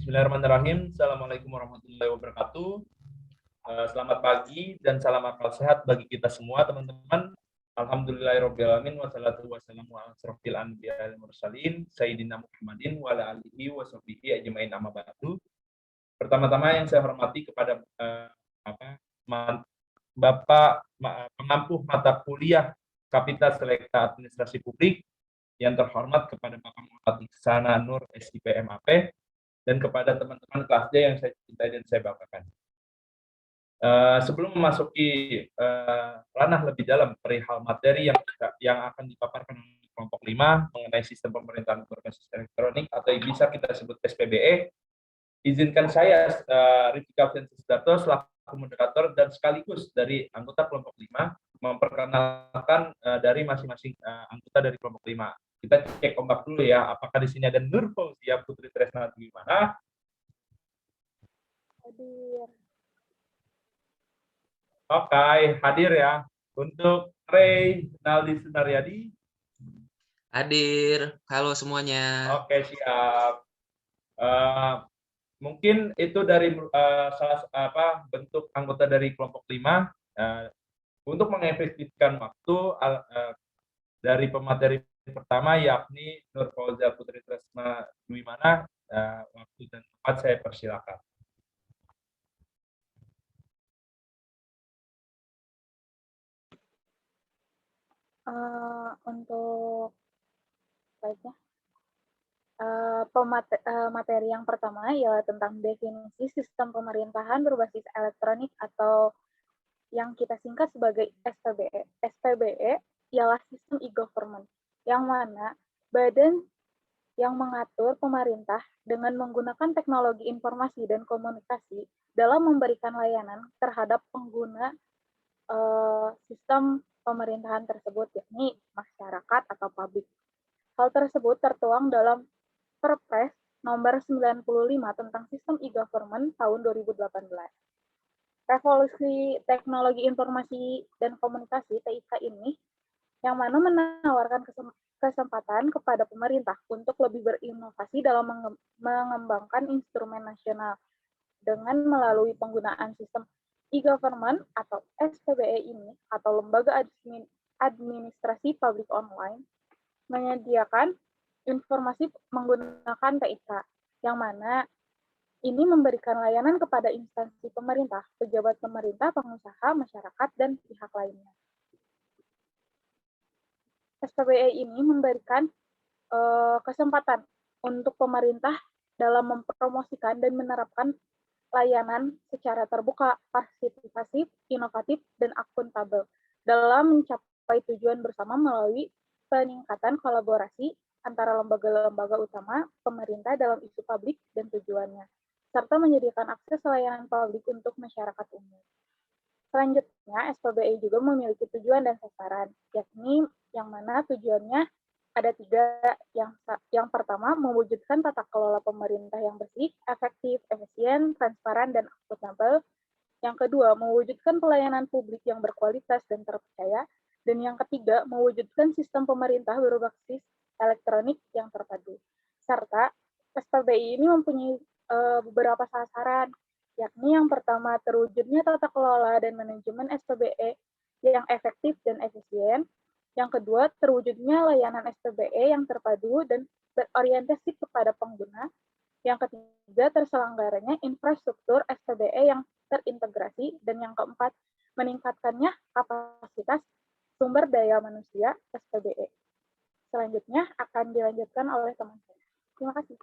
Bismillahirrahmanirrahim. Assalamualaikum warahmatullahi wabarakatuh. Selamat pagi dan salam akal sehat bagi kita semua, teman-teman. Alhamdulillahirrahmanirrahim. Wassalatu wassalamu ala asrofil anbiya wal mursalin Sayyidina Muhammadin wa ala alihi wa sahbihi ajmain amma ba'du. Pertama-tama yang saya hormati kepada Bapak pengampu mata kuliah Kapital Selekta Administrasi Publik, yang terhormat kepada Bapak Muhammad Ihsana Nur SIP MAP, dan kepada teman-teman kelasnya yang saya cintai dan saya banggakan. Sebelum memasuki ranah lebih dalam perihal materi yang akan dipaparkan oleh kelompok 5 mengenai sistem pemerintahan berbasis elektronik atau yang bisa kita sebut SPBE, izinkan saya Rifki Alfian Sudarto selaku moderator dan sekaligus dari anggota kelompok 5 memperkenalkan dari masing-masing anggota dari kelompok 5. Kita cek ombak dulu ya, apakah di sini ada Nur Fauzia Putri Tresna gimana? Hadir. Oke, hadir ya. Untuk Ray Naldi Sunaryadi. Hadir. Halo semuanya. Oke, siap. Mungkin itu dari salah bentuk anggota dari kelompok 5 untuk mengefektifkan waktu dari pemateri pertama yakni Nur Fauzia Putri Tresna Dwimana, waktu dan tempat saya persilakan. Untuk materi yang pertama ya tentang definisi sistem pemerintahan berbasis elektronik atau yang kita singkat sebagai SPBE. SPBE ialah sistem e-government yang mana badan yang mengatur pemerintah dengan menggunakan teknologi informasi dan komunikasi dalam memberikan layanan terhadap pengguna sistem pemerintahan tersebut, yakni masyarakat atau publik. Hal tersebut tertuang dalam Perpres nomor 95 tentang sistem e-government tahun 2018. Revolusi teknologi informasi dan komunikasi TIK ini yang mana menawarkan kesempatan kepada pemerintah untuk lebih berinovasi dalam mengembangkan instrumen nasional dengan melalui penggunaan sistem e-government atau SPBE ini atau lembaga administrasi publik online menyediakan informasi menggunakan TIK yang mana ini memberikan layanan kepada instansi pemerintah, pejabat pemerintah, pengusaha, masyarakat, dan pihak lainnya. SPBE ini memberikan kesempatan untuk pemerintah dalam mempromosikan dan menerapkan layanan secara terbuka, partisipatif, inovatif, dan akuntabel dalam mencapai tujuan bersama melalui peningkatan kolaborasi antara lembaga-lembaga utama pemerintah dalam isu publik dan tujuannya, serta menyediakan akses layanan publik untuk masyarakat umum. Selanjutnya, SPBE juga memiliki tujuan dan sasaran, yakni yang mana tujuannya ada 3. Yang pertama, mewujudkan tata kelola pemerintah yang bersih, efektif, efisien, transparan, dan akuntabel. Yang kedua, mewujudkan pelayanan publik yang berkualitas dan terpercaya. Dan yang ketiga, mewujudkan sistem pemerintah berbasis elektronik yang terpadu. Serta SPBI ini mempunyai beberapa sasaran, yakni yang pertama terwujudnya tata kelola dan manajemen SPBE yang efektif dan efisien. Yang kedua, terwujudnya layanan SPBE yang terpadu dan berorientasi kepada pengguna. Yang ketiga, terselenggaranya infrastruktur SPBE yang terintegrasi. Dan yang keempat, meningkatkannya kapasitas sumber daya manusia SPBE. Selanjutnya akan dilanjutkan oleh teman saya. Terima kasih.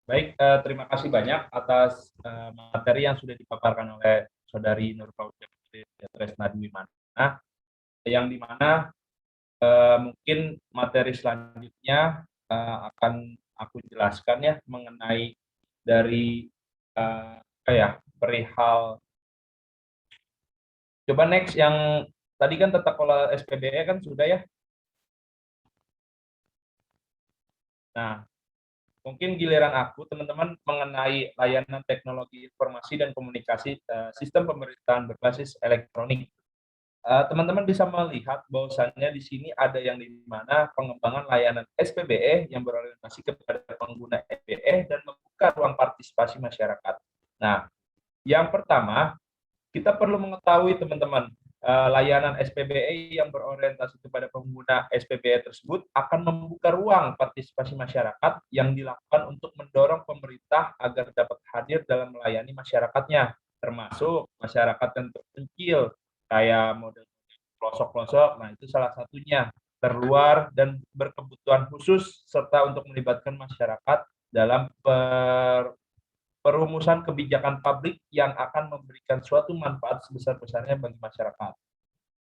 Baik, terima kasih banyak atas materi yang sudah dipaparkan oleh Saudari Nur Fauzia Putri Tresna Dwimana, yang dimana mungkin materi selanjutnya akan aku jelaskan ya mengenai dari perihal. Coba next yang tadi kan tata kelola SPBE kan sudah ya. Nah, mungkin giliran aku teman-teman mengenai layanan teknologi informasi dan komunikasi sistem pemerintahan berbasis elektronik teman-teman bisa melihat bahwasannya di sini ada yang di mana pengembangan layanan SPBE yang berorientasi kepada pengguna SPBE dan membuka ruang partisipasi masyarakat. Nah, yang pertama, kita perlu mengetahui teman-teman, layanan SPBE yang berorientasi kepada pengguna SPBE tersebut akan membuka ruang partisipasi masyarakat yang dilakukan untuk mendorong pemerintah agar dapat hadir dalam melayani masyarakatnya, termasuk masyarakat yang terpencil, kayak model pelosok-pelosok. Nah, itu salah satunya, terluar dan berkebutuhan khusus, serta untuk melibatkan masyarakat dalam perumusan kebijakan publik yang akan memberikan suatu manfaat sebesar-besarnya bagi masyarakat.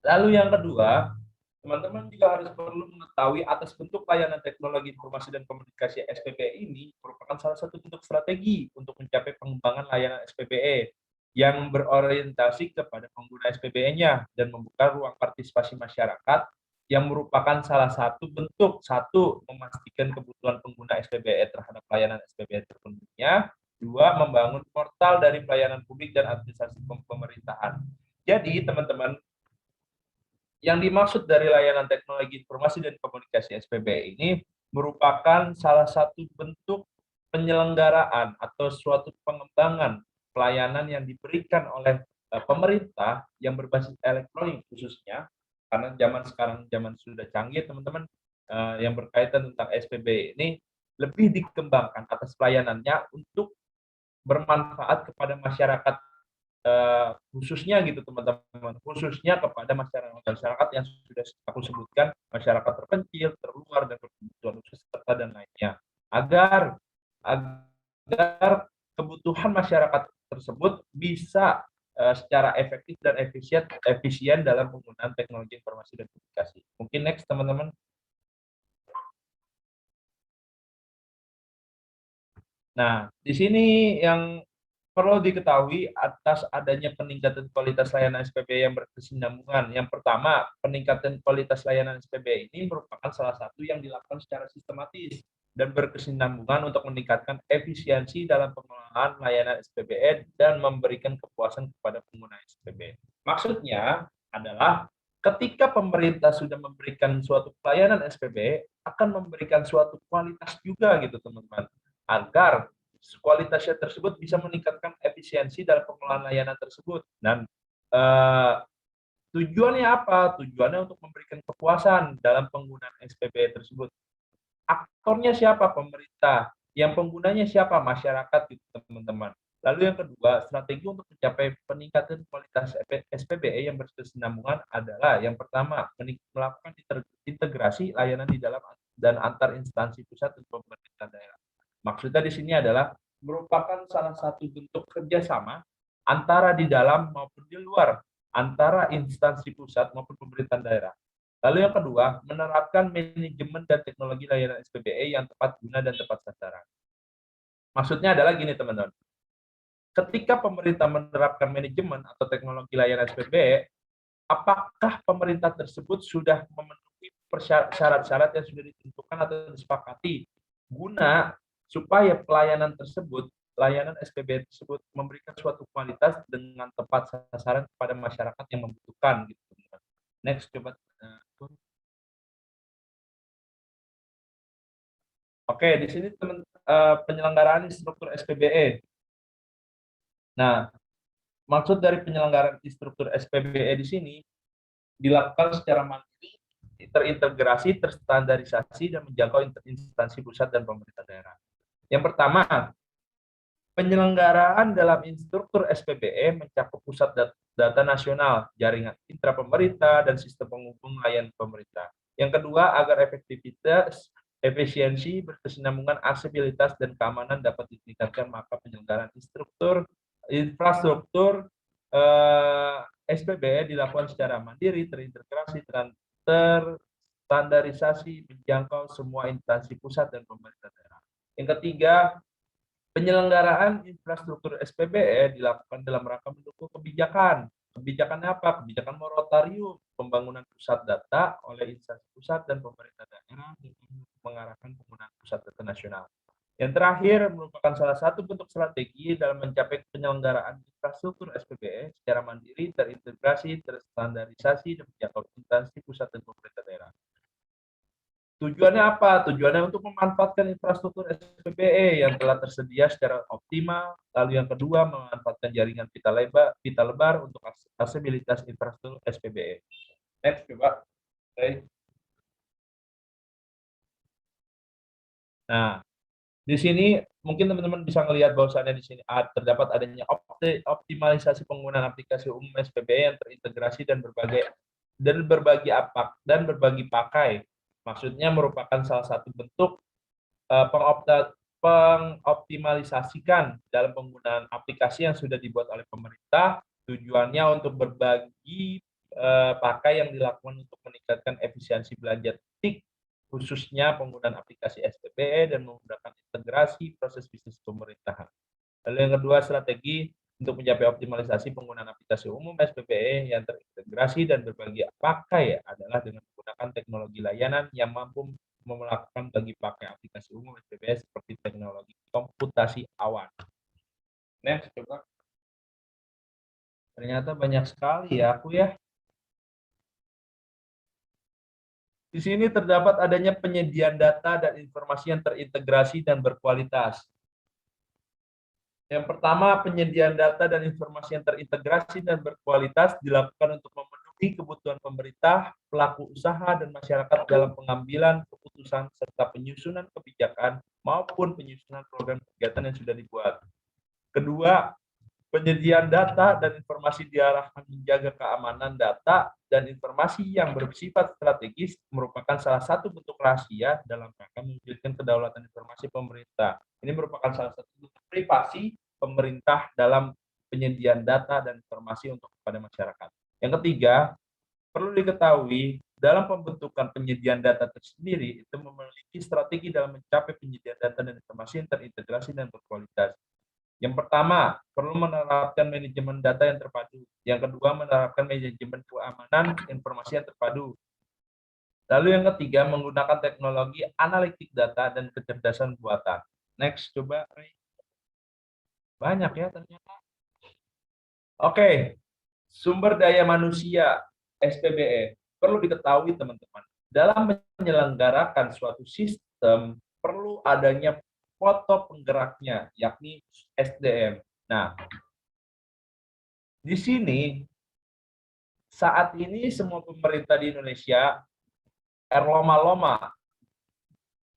Lalu yang kedua, teman-teman juga harus perlu mengetahui atas bentuk layanan teknologi informasi dan komunikasi SPBE ini merupakan salah satu bentuk strategi untuk mencapai pengembangan layanan SPBE yang berorientasi kepada pengguna SPBE-nya dan membuka ruang partisipasi masyarakat yang merupakan salah satu bentuk, satu, memastikan kebutuhan pengguna SPBE terhadap layanan SPBE terpenuhinya, dua, membangun portal dari pelayanan publik dan administrasi pemerintahan. Jadi, teman-teman, yang dimaksud dari layanan teknologi informasi dan komunikasi SPBE ini merupakan salah satu bentuk penyelenggaraan atau suatu pengembangan pelayanan yang diberikan oleh pemerintah yang berbasis elektronik khususnya, karena zaman sekarang zaman sudah canggih teman-teman, yang berkaitan tentang SPBE ini lebih dikembangkan atas pelayanannya untuk bermanfaat kepada masyarakat, khususnya gitu teman-teman, khususnya kepada masyarakat yang sudah aku sebutkan, masyarakat terpencil, terluar, dan berkebutuhan khusus serta dan lainnya, agar agar kebutuhan masyarakat tersebut bisa secara efektif dan efisien dalam penggunaan teknologi informasi dan komunikasi. Mungkin next teman-teman. Nah, di sini yang perlu diketahui atas adanya peningkatan kualitas layanan SPBE yang berkesinambungan. Yang pertama, peningkatan kualitas layanan SPBE ini merupakan salah satu yang dilakukan secara sistematis dan berkesinambungan untuk meningkatkan efisiensi dalam pengelolaan layanan SPBE dan memberikan kepuasan kepada pengguna SPBE. Maksudnya adalah ketika pemerintah sudah memberikan suatu pelayanan SPBE, akan memberikan suatu kualitas juga gitu teman-teman, agar kualitasnya tersebut bisa meningkatkan efisiensi dalam pengelolaan layanan tersebut. Dan tujuannya apa? Tujuannya untuk memberikan kepuasan dalam penggunaan SPBE tersebut. Aktornya siapa? Pemerintah. Yang penggunanya siapa? Masyarakat, gitu teman-teman. Lalu yang kedua, strategi untuk mencapai peningkatan kualitas SPBE yang berkesinambungan adalah yang pertama, melakukan integrasi layanan di dalam dan antar instansi pusat dan pemerintah daerah. Maksudnya di sini adalah merupakan salah satu bentuk kerjasama antara di dalam maupun di luar, antara instansi pusat maupun pemerintah daerah. Lalu yang kedua, menerapkan manajemen dan teknologi layanan SPBE yang tepat guna dan tepat sasaran. Maksudnya adalah gini teman-teman, ketika pemerintah menerapkan manajemen atau teknologi layanan SPBE, apakah pemerintah tersebut sudah memenuhi syarat-syarat yang sudah ditentukan atau disepakati guna supaya layanan SPBE tersebut memberikan suatu kualitas dengan tepat sasaran kepada masyarakat yang membutuhkan gitu. Next, coba. Oke, di sini penyelenggaraan struktur SPBE. Nah, maksud dari penyelenggaraan struktur SPBE di sini dilakukan secara mandiri, terintegrasi, terstandarisasi, dan menjangkau instansi pusat dan pemerintah daerah. Yang pertama, penyelenggaraan dalam instruktur SPBE mencakup pusat data nasional, jaringan intra pemerintah, dan sistem penghubung layanan pemerintah. Yang kedua, agar efektivitas, efisiensi, berkesinambungan, aksesibilitas, dan keamanan dapat ditingkatkan, maka penyelenggaraan infrastruktur SPBE dilakukan secara mandiri, terintegrasi, terstandarisasi, menjangkau semua instansi pusat dan pemerintah daerah. Yang ketiga, penyelenggaraan infrastruktur SPBE dilakukan dalam rangka mendukung kebijakan. Kebijakan apa? Kebijakan moratorium pembangunan pusat data oleh instansi pusat dan pemerintah daerah untuk mengarahkan penggunaan pusat data nasional. Yang terakhir merupakan salah satu bentuk strategi dalam mencapai penyelenggaraan infrastruktur SPBE secara mandiri, terintegrasi, terstandarisasi, dan menjangkau instansi pusat dan pemerintah daerah. Tujuannya apa? Tujuannya untuk memanfaatkan infrastruktur SPBE yang telah tersedia secara optimal. Lalu yang kedua, memanfaatkan jaringan pita lebar untuk aksesibilitas infrastruktur SPBE. Next, coba. Okay. Nah, di sini mungkin teman-teman bisa melihat bahwasannya di sini terdapat adanya optimalisasi penggunaan aplikasi umum SPBE yang terintegrasi dan berbagi pakai. Maksudnya merupakan salah satu bentuk pengoptimalisasikan dalam penggunaan aplikasi yang sudah dibuat oleh pemerintah. Tujuannya untuk berbagi pakai yang dilakukan untuk meningkatkan efisiensi belanja TIK, khususnya penggunaan aplikasi SPBE dan menggunakan integrasi proses bisnis pemerintahan. Lalu yang kedua, strategi untuk mencapai optimalisasi penggunaan aplikasi umum SPBE yang terintegrasi dan berbagi pakai adalah dengan menggunakan teknologi layanan yang mampu melakukan bagi pakai aplikasi umum SPBE seperti teknologi komputasi awan. Next, coba. Ternyata banyak sekali ya aku ya. Di sini terdapat adanya penyediaan data dan informasi yang terintegrasi dan berkualitas. Yang pertama, penyediaan data dan informasi yang terintegrasi dan berkualitas dilakukan untuk memenuhi kebutuhan pemerintah, pelaku usaha, dan masyarakat dalam pengambilan keputusan serta penyusunan kebijakan maupun penyusunan program kegiatan yang sudah dibuat. Kedua, penyediaan data dan informasi diarahkan menjaga keamanan data dan informasi yang bersifat strategis merupakan salah satu bentuk rahasia dalam rangka mewujudkan kedaulatan informasi pemerintah. Ini merupakan salah satu bentuk privasi pemerintah dalam penyediaan data dan informasi untuk kepada masyarakat. Yang ketiga, perlu diketahui dalam pembentukan penyediaan data tersendiri itu memiliki strategi dalam mencapai penyediaan data dan informasi yang terintegrasi dan berkualitas. Yang pertama, perlu menerapkan manajemen data yang terpadu. Yang kedua, menerapkan manajemen keamanan informasi yang terpadu. Lalu yang ketiga, menggunakan teknologi analitik data dan kecerdasan buatan. Next, coba. Banyak ya ternyata. Oke, sumber daya manusia SPBE. Perlu diketahui teman-teman, dalam menyelenggarakan suatu sistem, perlu adanya foto penggeraknya, yakni SDM. Nah, di sini saat ini semua pemerintah di Indonesia berlomba-lomba,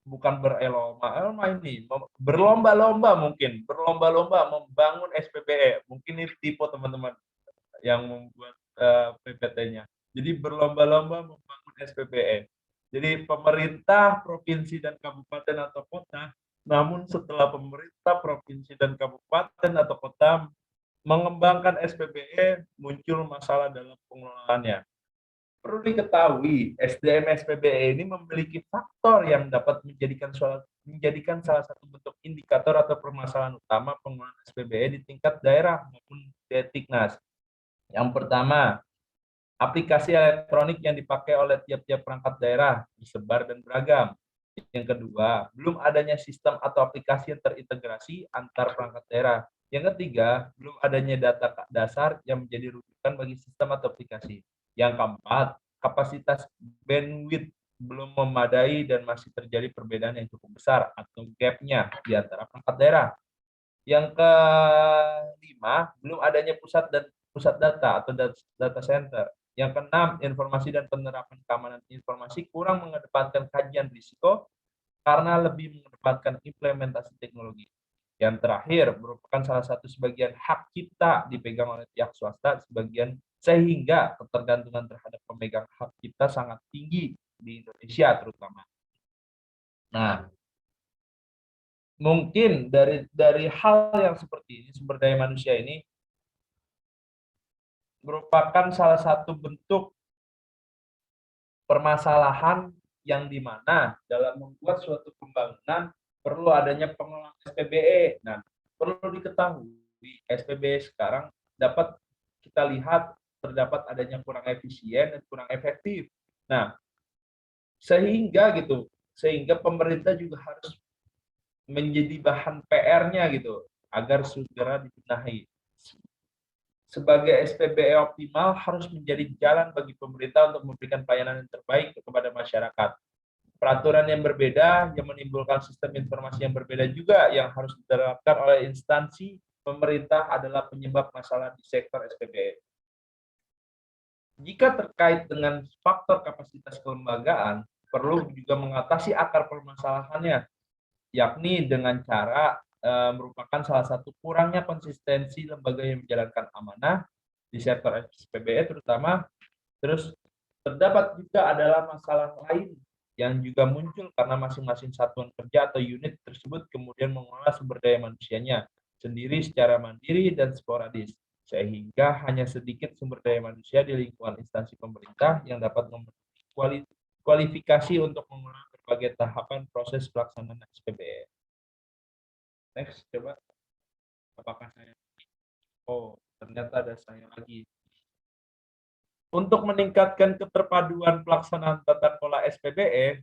bukan berlomba-lomba ini, berlomba-lomba mungkin, berlomba-lomba membangun SPBE. Mungkin ini tipe teman-teman yang membuat PPT-nya. Jadi berlomba-lomba membangun SPBE. Jadi pemerintah, provinsi, dan kabupaten atau kota, namun setelah pemerintah, provinsi, dan kabupaten atau kota mengembangkan SPBE, muncul masalah dalam pengelolaannya. Perlu diketahui, SDM SPBE ini memiliki faktor yang dapat menjadikan salah satu bentuk indikator atau permasalahan utama pengelolaan SPBE di tingkat daerah maupun Detiknas. Yang pertama, aplikasi elektronik yang dipakai oleh tiap-tiap perangkat daerah disebar dan beragam. Yang kedua, belum adanya sistem atau aplikasi yang terintegrasi antar perangkat daerah. Yang ketiga, belum adanya data dasar yang menjadi rujukan bagi sistem atau aplikasi. Yang keempat, kapasitas bandwidth belum memadai dan masih terjadi perbedaan yang cukup besar atau gap-nya di antara perangkat daerah. Yang kelima, belum adanya pusat data atau data center. Yang keenam, informasi dan penerapan keamanan informasi kurang mengedepankan kajian risiko karena lebih mengedepankan implementasi teknologi. Yang terakhir, merupakan salah satu sebagian hak cipta dipegang oleh pihak swasta sehingga ketergantungan terhadap pemegang hak cipta sangat tinggi di Indonesia terutama. Nah, mungkin dari hal yang seperti ini, sumber daya manusia ini merupakan salah satu bentuk permasalahan yang dimana dalam membuat suatu pembangunan perlu adanya pengelolaan SPBE. Nah, perlu diketahui SPBE sekarang dapat kita lihat terdapat adanya kurang efisien dan kurang efektif. Nah, sehingga pemerintah juga harus menjadi bahan PR-nya gitu, agar segera dibenahi. Sebagai SPBE optimal harus menjadi jalan bagi pemerintah untuk memberikan pelayanan yang terbaik kepada masyarakat. Peraturan yang berbeda yang menimbulkan sistem informasi yang berbeda juga yang harus diterapkan oleh instansi pemerintah adalah penyebab masalah di sektor SPBE. Jika terkait dengan faktor kapasitas kelembagaan, perlu juga mengatasi akar permasalahannya, yakni dengan cara merupakan salah satu kurangnya konsistensi lembaga yang menjalankan amanah di sektor SPBE terutama. Terus terdapat juga adalah masalah lain yang juga muncul karena masing-masing satuan kerja atau unit tersebut kemudian mengelola sumber daya manusianya sendiri secara mandiri dan sporadis, sehingga hanya sedikit sumber daya manusia di lingkungan instansi pemerintah yang dapat kualifikasi untuk mengelola berbagai tahapan proses pelaksanaan SPBE. Next, coba. Apakah saya? Oh, ternyata ada saya lagi. Untuk meningkatkan keterpaduan pelaksanaan tata kelola SPBE,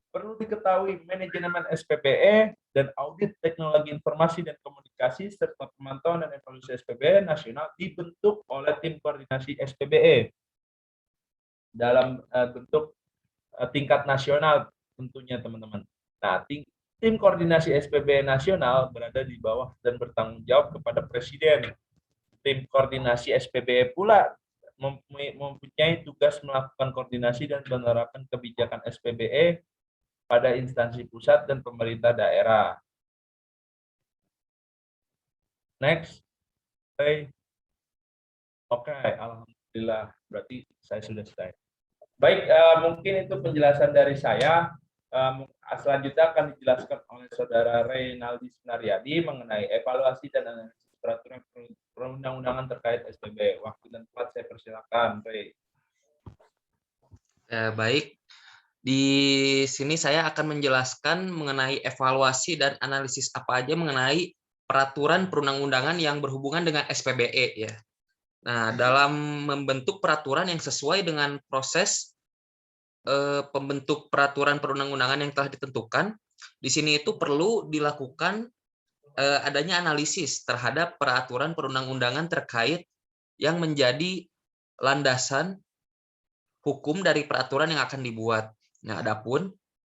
perlu diketahui manajemen SPBE dan audit teknologi informasi dan komunikasi serta pemantauan dan evaluasi SPBE nasional dibentuk oleh tim koordinasi SPBE dalam bentuk tingkat nasional tentunya teman-teman. Nah, tim koordinasi SPBE nasional berada di bawah dan bertanggung jawab kepada Presiden. Tim koordinasi SPBE pula mempunyai tugas melakukan koordinasi dan menerapkan kebijakan SPBE pada instansi pusat dan pemerintah daerah. Next. Oke, alhamdulillah. Berarti saya sudah selesai. Baik, mungkin itu penjelasan dari saya. Selanjutnya akan dijelaskan oleh Saudara Reynaldi Sunaryadi mengenai evaluasi dan analisis peraturan perundang-undangan terkait SPB. Waktu dan tempat saya persilakan, Rey. Baik, di sini saya akan menjelaskan mengenai evaluasi dan analisis apa aja mengenai peraturan perundang-undangan yang berhubungan dengan SPBE ya. Nah, dalam membentuk peraturan yang sesuai dengan proses pembentuk peraturan perundang-undangan yang telah ditentukan, di sini itu perlu dilakukan adanya analisis terhadap peraturan perundang-undangan terkait yang menjadi landasan hukum dari peraturan yang akan dibuat. Nah, adapun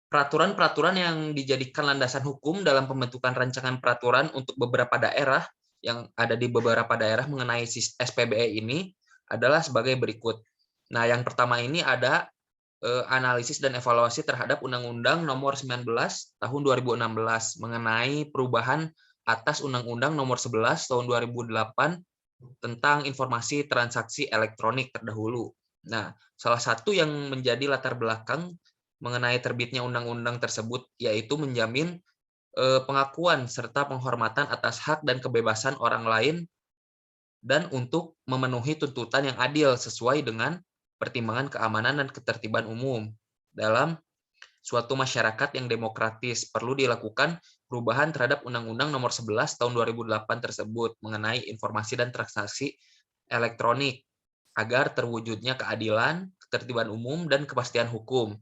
peraturan-peraturan yang dijadikan landasan hukum dalam pembentukan rancangan peraturan untuk beberapa daerah yang ada di beberapa daerah mengenai SPBE ini adalah sebagai berikut. Nah, yang pertama ini ada analisis dan evaluasi terhadap Undang-Undang Nomor 19 Tahun 2016 mengenai perubahan atas Undang-Undang Nomor 11 Tahun 2008 tentang informasi transaksi elektronik terdahulu. Nah, salah satu yang menjadi latar belakang mengenai terbitnya undang-undang tersebut yaitu menjamin pengakuan serta penghormatan atas hak dan kebebasan orang lain dan untuk memenuhi tuntutan yang adil sesuai dengan pertimbangan keamanan dan ketertiban umum. Dalam suatu masyarakat yang demokratis perlu dilakukan perubahan terhadap Undang-Undang Nomor 11 Tahun 2008 tersebut mengenai informasi dan transaksi elektronik agar terwujudnya keadilan, ketertiban umum, dan kepastian hukum.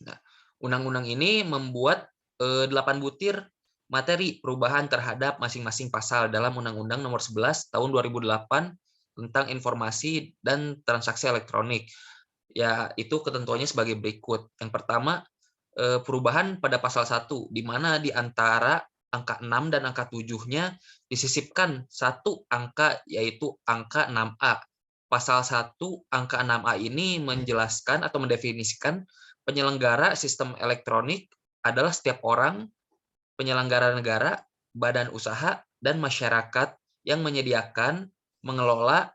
Nah, undang-undang ini membuat 8 butir materi perubahan terhadap masing-masing pasal dalam Undang-Undang Nomor 11 Tahun 2008 tentang informasi dan transaksi elektronik. Ya, itu ketentuannya sebagai berikut. Yang pertama, perubahan pada pasal 1, di mana di antara angka 6 dan angka 7-nya disisipkan satu angka, yaitu angka 6A. Pasal 1 angka 6A ini menjelaskan atau mendefinisikan penyelenggara sistem elektronik adalah setiap orang, penyelenggara negara, badan usaha, dan masyarakat yang menyediakan, mengelola,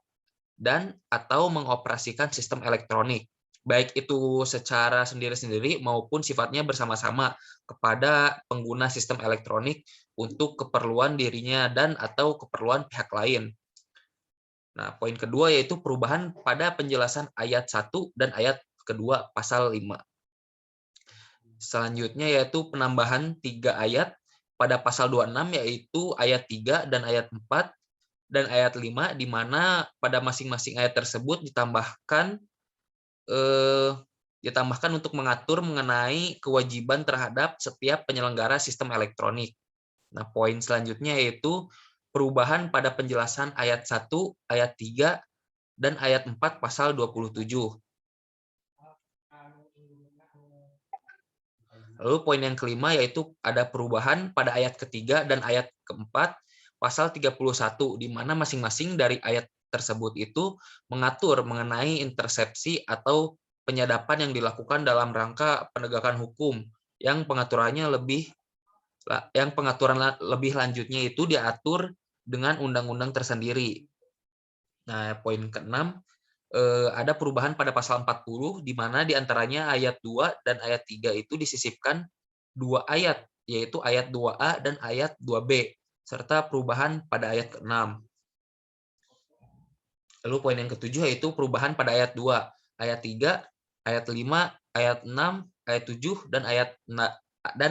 dan atau mengoperasikan sistem elektronik, baik itu secara sendiri-sendiri maupun sifatnya bersama-sama kepada pengguna sistem elektronik untuk keperluan dirinya dan atau keperluan pihak lain. Nah, poin kedua yaitu perubahan pada penjelasan ayat 1 dan ayat kedua pasal 5. Selanjutnya yaitu penambahan 3 ayat pada pasal 26 yaitu ayat 3 dan ayat 4 dan ayat 5 di mana pada masing-masing ayat tersebut ditambahkan untuk mengatur mengenai kewajiban terhadap setiap penyelenggara sistem elektronik. Nah, poin selanjutnya yaitu perubahan pada penjelasan ayat 1, ayat 3, dan ayat 4 pasal 27. Lalu poin yang kelima yaitu ada perubahan pada ayat ketiga dan ayat keempat pasal 31, di mana masing-masing dari ayat tersebut itu mengatur mengenai intersepsi atau penyadapan yang dilakukan dalam rangka penegakan hukum yang pengaturan lebih lanjutnya itu diatur dengan undang-undang tersendiri. Nah, poin keenam, ada perubahan pada pasal 40, di mana diantaranya ayat 2 dan ayat 3 itu disisipkan 2 ayat, yaitu ayat 2A dan ayat 2B, serta perubahan pada ayat ke-6. Lalu poin yang ketujuh yaitu perubahan pada ayat 2, ayat 3, ayat 5, ayat 6, ayat 7, dan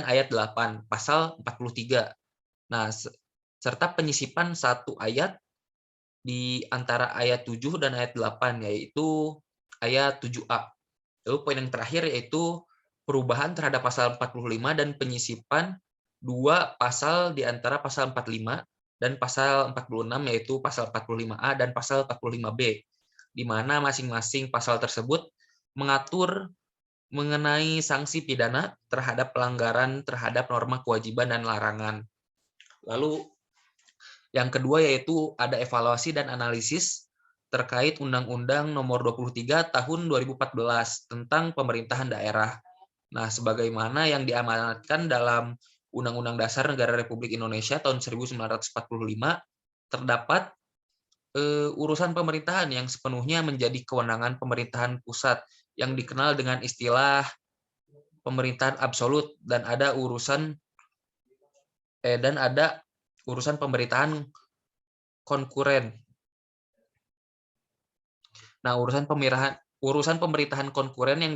ayat 8, pasal 43. Nah, serta penyisipan satu ayat di antara ayat 7 dan ayat 8, yaitu ayat 7A. Lalu poin yang terakhir yaitu perubahan terhadap pasal 45 dan penyisipan 2 pasal di antara pasal 45 dan pasal 46, yaitu pasal 45A dan pasal 45B, di mana masing-masing pasal tersebut mengatur mengenai sanksi pidana terhadap pelanggaran terhadap norma kewajiban dan larangan. Lalu yang kedua yaitu ada evaluasi dan analisis terkait Undang-Undang Nomor 23 Tahun 2014 tentang pemerintahan daerah. Nah, sebagaimana yang diamanatkan dalam Undang-Undang Dasar Negara Republik Indonesia tahun 1945, terdapat urusan pemerintahan yang sepenuhnya menjadi kewenangan pemerintahan pusat yang dikenal dengan istilah pemerintahan absolut, dan ada urusan pemerintahan konkuren. Nah, urusan pemerintahan konkuren yang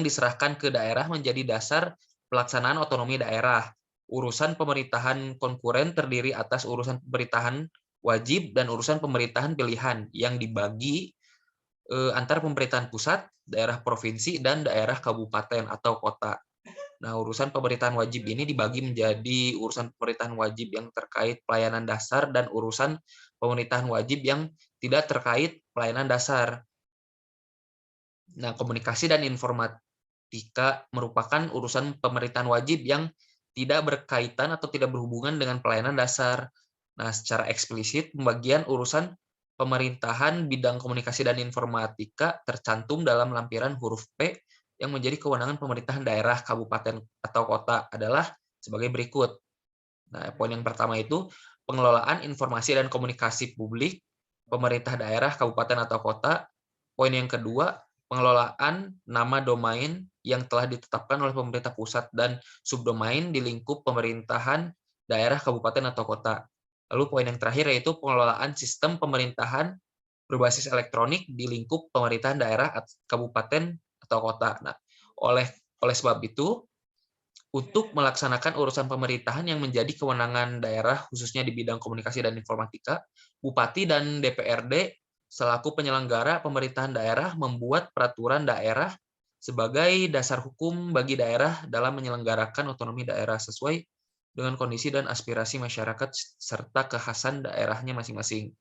diserahkan ke daerah menjadi dasar pelaksanaan otonomi daerah. Urusan pemerintahan konkuren terdiri atas urusan pemerintahan wajib dan urusan pemerintahan pilihan yang dibagi antara pemerintahan pusat, daerah provinsi, dan daerah kabupaten atau kota. Nah, urusan pemerintahan wajib ini dibagi menjadi urusan pemerintahan wajib yang terkait pelayanan dasar dan urusan pemerintahan wajib yang tidak terkait pelayanan dasar. Nah, komunikasi dan informatika merupakan urusan pemerintahan wajib yang tidak berkaitan atau tidak berhubungan dengan pelayanan dasar. Nah, secara eksplisit, pembagian urusan pemerintahan bidang komunikasi dan informatika tercantum dalam lampiran huruf P yang menjadi kewenangan pemerintahan daerah, kabupaten, atau kota adalah sebagai berikut. Nah, poin yang pertama itu pengelolaan informasi dan komunikasi publik, pemerintah daerah, kabupaten, atau kota. Poin yang kedua, pengelolaan nama domain yang telah ditetapkan oleh pemerintah pusat dan subdomain di lingkup pemerintahan daerah, kabupaten, atau kota. Lalu poin yang terakhir yaitu pengelolaan sistem pemerintahan berbasis elektronik di lingkup pemerintahan daerah, kabupaten, atau kota. Nah, oleh sebab itu, untuk melaksanakan urusan pemerintahan yang menjadi kewenangan daerah, khususnya di bidang komunikasi dan informatika, Bupati dan DPRD selaku penyelenggara pemerintahan daerah membuat peraturan daerah sebagai dasar hukum bagi daerah dalam menyelenggarakan otonomi daerah sesuai dengan kondisi dan aspirasi masyarakat serta kekhasan daerahnya masing-masing.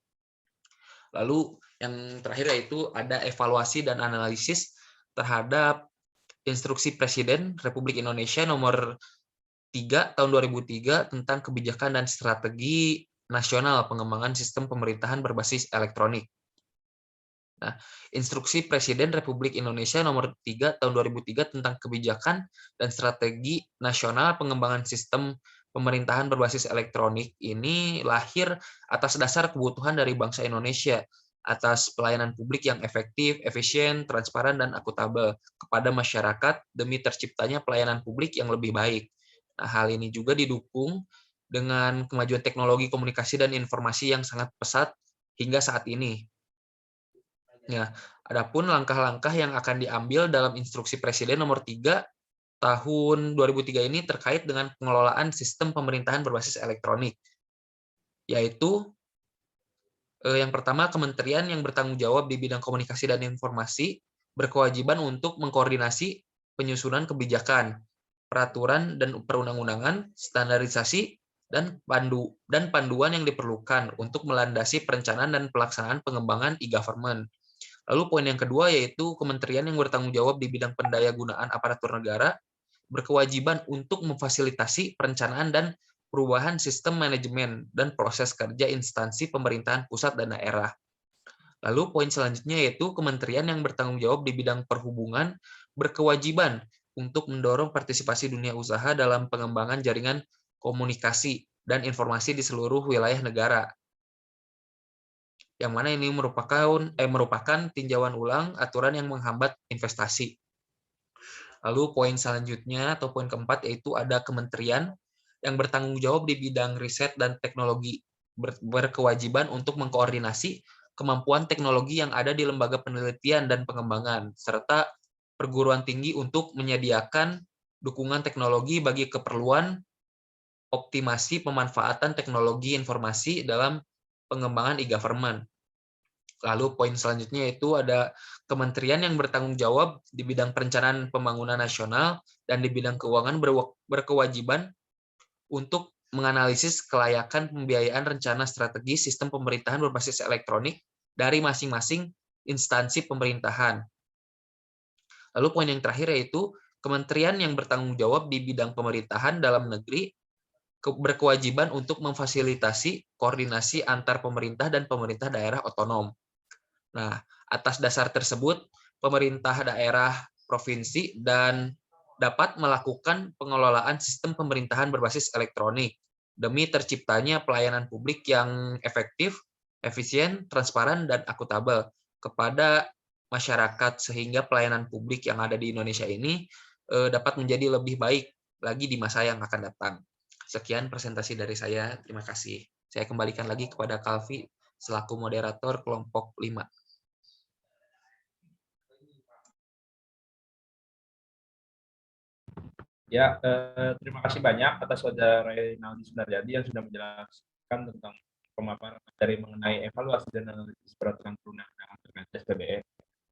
Lalu yang terakhir yaitu ada evaluasi dan analisis terhadap Instruksi Presiden Republik Indonesia Nomor 3 Tahun 2003 tentang kebijakan dan strategi nasional pengembangan sistem pemerintahan berbasis elektronik. Nah, Instruksi Presiden Republik Indonesia Nomor 3 Tahun 2003 tentang kebijakan dan strategi nasional pengembangan sistem pemerintahan berbasis elektronik ini lahir atas dasar kebutuhan dari bangsa Indonesia atas pelayanan publik yang efektif, efisien, transparan, dan akuntabel kepada masyarakat demi terciptanya pelayanan publik yang lebih baik. Nah, hal ini juga didukung dengan kemajuan teknologi komunikasi dan informasi yang sangat pesat hingga saat ini. Ya, adapun langkah-langkah yang akan diambil dalam Instruksi Presiden Nomor 3 Tahun 2003 ini terkait dengan pengelolaan sistem pemerintahan berbasis elektronik, yaitu yang pertama, kementerian yang bertanggung jawab di bidang komunikasi dan informasi berkewajiban untuk mengkoordinasi penyusunan kebijakan, peraturan dan perundang-undangan, standarisasi, dan panduan yang diperlukan untuk melandasi perencanaan dan pelaksanaan pengembangan e-government. Lalu poin yang kedua yaitu kementerian yang bertanggung jawab di bidang pendayagunaan aparatur negara berkewajiban untuk memfasilitasi perencanaan dan perubahan sistem manajemen dan proses kerja instansi pemerintahan pusat dan daerah. Lalu poin selanjutnya yaitu kementerian yang bertanggung jawab di bidang perhubungan berkewajiban untuk mendorong partisipasi dunia usaha dalam pengembangan jaringan komunikasi dan informasi di seluruh wilayah negara. Yang mana ini merupakan tinjauan ulang aturan yang menghambat investasi. Lalu poin selanjutnya atau poin keempat yaitu ada kementerian yang bertanggung jawab di bidang riset dan teknologi berkewajiban untuk mengkoordinasi kemampuan teknologi yang ada di lembaga penelitian dan pengembangan serta perguruan tinggi untuk menyediakan dukungan teknologi bagi keperluan optimasi pemanfaatan teknologi informasi dalam pengembangan e-government. Lalu poin selanjutnya itu ada kementerian yang bertanggung jawab di bidang perencanaan pembangunan nasional dan di bidang keuangan berkewajiban untuk menganalisis kelayakan pembiayaan rencana strategi sistem pemerintahan berbasis elektronik dari masing-masing instansi pemerintahan. Lalu poin yang terakhir yaitu kementerian yang bertanggung jawab di bidang pemerintahan dalam negeri berkewajiban untuk memfasilitasi koordinasi antar pemerintah dan pemerintah daerah otonom. Nah, atas dasar tersebut, pemerintah daerah, provinsi, dan dapat melakukan pengelolaan sistem pemerintahan berbasis elektronik demi terciptanya pelayanan publik yang efektif, efisien, transparan, dan akuntabel kepada masyarakat sehingga pelayanan publik yang ada di Indonesia ini dapat menjadi lebih baik lagi di masa yang akan datang. Sekian presentasi dari saya. Terima kasih. Saya kembalikan lagi kepada Kalvi selaku moderator kelompok 5. Ya, terima kasih banyak atas Saudara Reynaldi Sundaryadi yang sudah menjelaskan tentang pemaparan materi mengenai evaluasi dan analisis peraturan perundang-undangan terkait SPBE.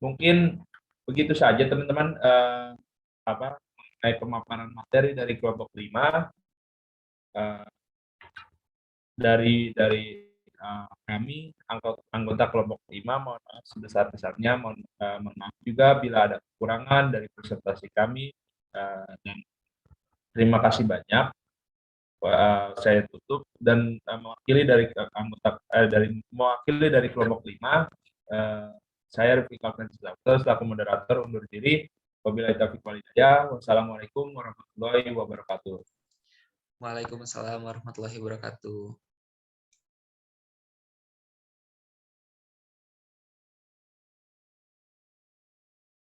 Mungkin begitu saja teman-teman mengenai pemaparan materi dari kelompok 5. Dari kami anggota kelompok 5, mohon maaf sebesar-besarnya, mohon maaf juga bila ada kekurangan dari presentasi kami, dan terima kasih banyak. Saya tutup dan mewakili dari kelompok 5, saya Rifki Kalfensilato selaku moderator undur diri. Wabillahi taufiq wal hidayah. Wassalamualaikum warahmatullahi wabarakatuh. Waalaikumsalam warahmatullahi wabarakatuh.